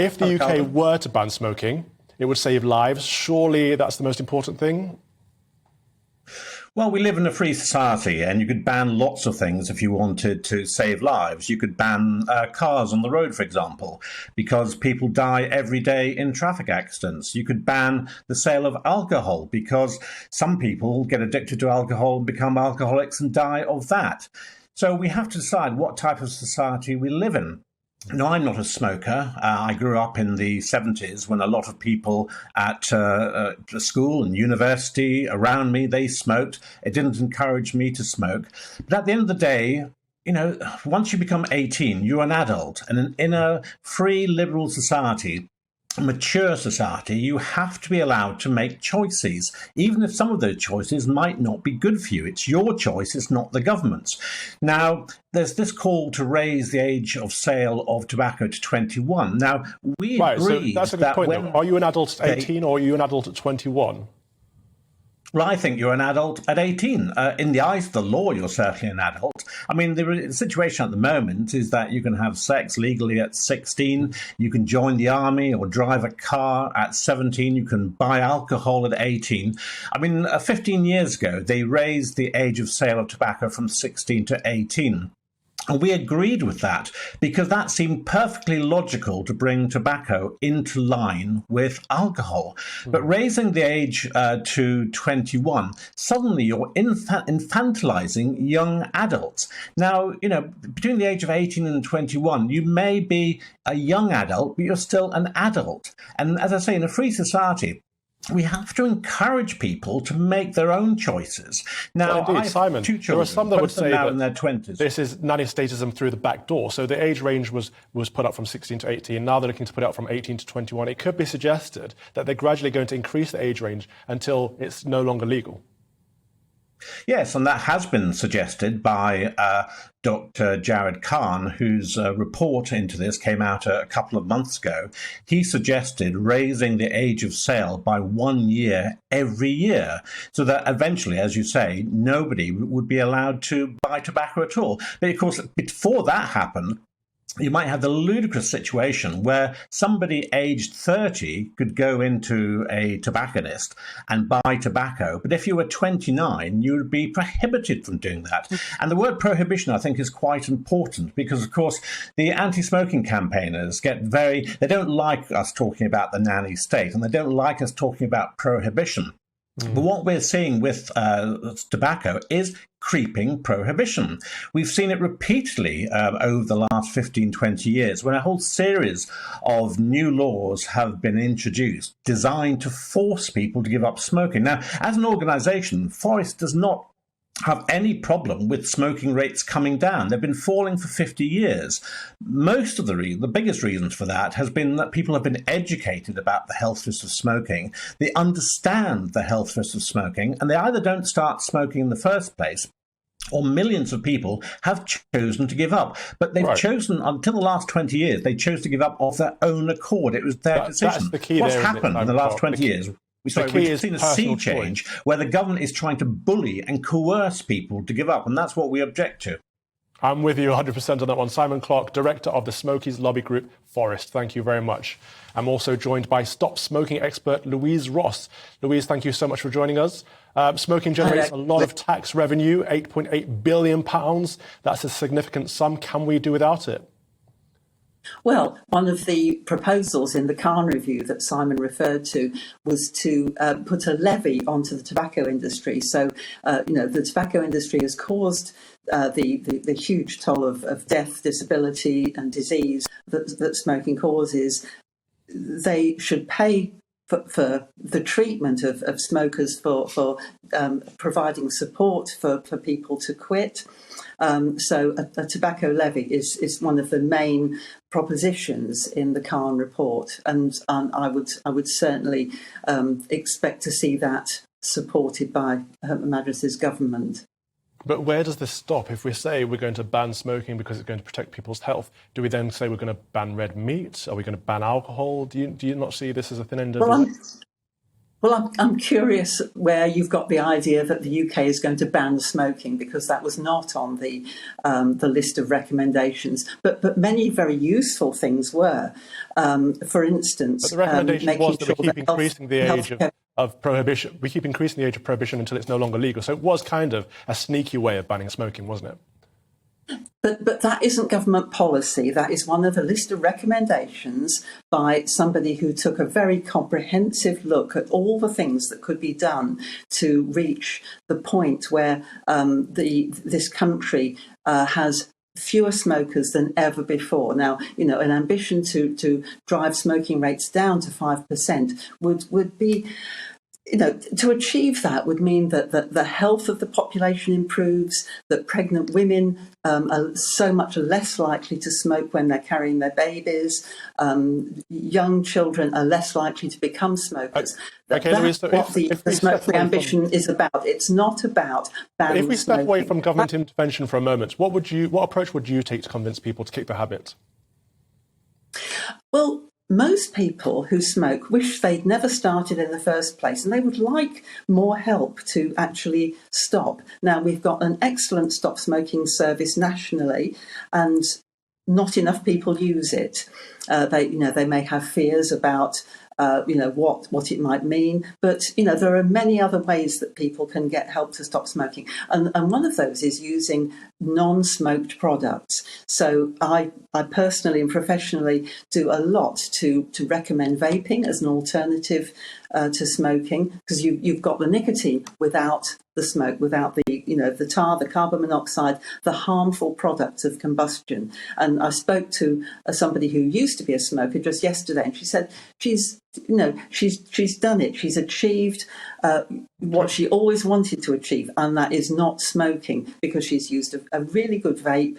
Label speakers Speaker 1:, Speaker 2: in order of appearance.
Speaker 1: If the UK were to ban smoking, it would save lives. Surely that's the most important thing?
Speaker 2: Well, we live in a free society, and you could ban lots of things if you wanted to save lives. You could ban cars on the road, for example, because people die every day in traffic accidents. You could ban the sale of alcohol because some people get addicted to alcohol and become alcoholics and die of that. So we have to decide what type of society we live in. No, I'm not a smoker. I grew up in the 70s when a lot of people at school and university around me, they smoked. It didn't encourage me to smoke. But at the end of the day, you know, once you become 18, you're an adult. And in a free liberal society, a mature society, you have to be allowed to make choices, even if some of those choices might not be good for you. It's your choice, it's not the government's. Now, there's this call to raise the age of sale of tobacco to 21. Now, we agreed
Speaker 1: so that's a good point, though. Are you an adult at 18 or are you an adult at 21?
Speaker 2: Well, I think you're an adult at 18. In the eyes of the law, you're certainly an adult. I mean, the situation at the moment is that you can have sex legally at 16, you can join the army or drive a car at 17, you can buy alcohol at 18. I mean, 15 years ago, they raised the age of sale of tobacco from 16 to 18. And we agreed with that because that seemed perfectly logical to bring tobacco into line with alcohol. But raising the age to 21, suddenly you're infantilizing young adults. Now, you know, between the age of 18 and 21, you may be a young adult, but you're still an adult. And as I say, in a free society, we have to encourage people to make their own choices. Now,
Speaker 1: well, indeed, Simon,
Speaker 2: two children,
Speaker 1: there are some that would say that
Speaker 2: in their 20s.
Speaker 1: This is nanny statism through the back door. So the age range was put up from 16 to 18. Now they're looking to put it up from 18 to 21. It could be suggested that they're gradually going to increase the age range until it's no longer legal.
Speaker 2: Yes, and that has been suggested by Dr. Jared Khan, whose report into this came out a couple of months ago. He suggested raising the age of sale by 1 year every year, so that eventually, as you say, nobody would be allowed to buy tobacco at all. But of course, before that happened, you might have the ludicrous situation where somebody aged 30 could go into a tobacconist and buy tobacco. But if you were 29, you would be prohibited from doing that. And the word prohibition, I think, is quite important because, of course, the anti-smoking campaigners they don't like us talking about the nanny state and they don't like us talking about prohibition. But what we're seeing with tobacco is creeping prohibition. We've seen it repeatedly over the last 15, 20 years when a whole series of new laws have been introduced designed to force people to give up smoking. Now, as an organisation, Forest does not have any problem with smoking rates coming down. They've been falling for 50 years. Most of the biggest reasons for that has been that people have been educated about the health risks of smoking. They understand the health risks of smoking, and they either don't start smoking in the first place, or millions of people have chosen to give up. But they've chosen, until the last 20 years, they chose to give up of their own accord. It was their decision.
Speaker 1: That's the key.
Speaker 2: What's happened in the last 20 years? We've seen a sea change where the government is trying to bully and coerce people to give up, and that's what we object to.
Speaker 1: I'm with you 100% on that one. Simon Clark, Director of the Smokies Lobby Group, Forest. Thank you very much. I'm also joined by stop smoking expert Louise Ross. Louise, thank you so much for joining us. Smoking generates a lot of tax revenue, £8.8 billion. That's a significant sum. Can we do without it?
Speaker 3: Well, one of the proposals in the Khan review that Simon referred to was to put a levy onto the tobacco industry. So, the tobacco industry has caused the huge toll of death, disability and disease that smoking causes. They should pay for the treatment of smokers, for providing support for people to quit. So a tobacco levy is one of the main propositions in the Khan report, and I would certainly expect to see that supported by Her Majesty's government.
Speaker 2: But where does this stop? If we say we're going to ban smoking because it's going to protect people's health, do we then say we're going to ban red meat? Are we going to ban alcohol? Do you not see this as a thin end of the
Speaker 3: Well, I'm curious where you've got the idea that the UK is going to ban smoking, because that was not on the list of recommendations. But many very useful things were. For instance,
Speaker 1: But the recommendation was that we keep increasing the age
Speaker 3: healthcare
Speaker 1: of prohibition. We keep increasing the age of prohibition until it's no longer legal. So it was kind of a sneaky way of banning smoking, wasn't it?
Speaker 3: But that isn't government policy. That is one of a list of recommendations by somebody who took a very comprehensive look at all the things that could be done to reach the point where this country has fewer smokers than ever before. Now, an ambition to drive smoking rates down to 5% would be, to achieve that would mean that the health of the population improves, that pregnant women are so much less likely to smoke when they're carrying their babies, young children are less likely to become smokers.
Speaker 1: Okay, Louise, so
Speaker 3: what the smoke-free ambition is about. It's not about banning
Speaker 1: If we step away
Speaker 3: smoking.
Speaker 1: from government intervention for a moment, what approach would you take to convince people to kick the habit?
Speaker 3: Well, most people who smoke wish they'd never started in the first place, and they would like more help to actually stop. Now, we've got an excellent stop smoking service nationally, and not enough people use it. They may have fears about what it might mean, but there are many other ways that people can get help to stop smoking, and one of those is using non-smoked products. So I personally and professionally do a lot to recommend vaping as an alternative to smoking, because you've got the nicotine without the smoke, without the tar, the carbon monoxide, the harmful products of combustion. And I spoke to somebody who used to be a smoker just yesterday, and she said she's done it. She's achieved what she always wanted to achieve, and that is not smoking, because she's used a really good vape.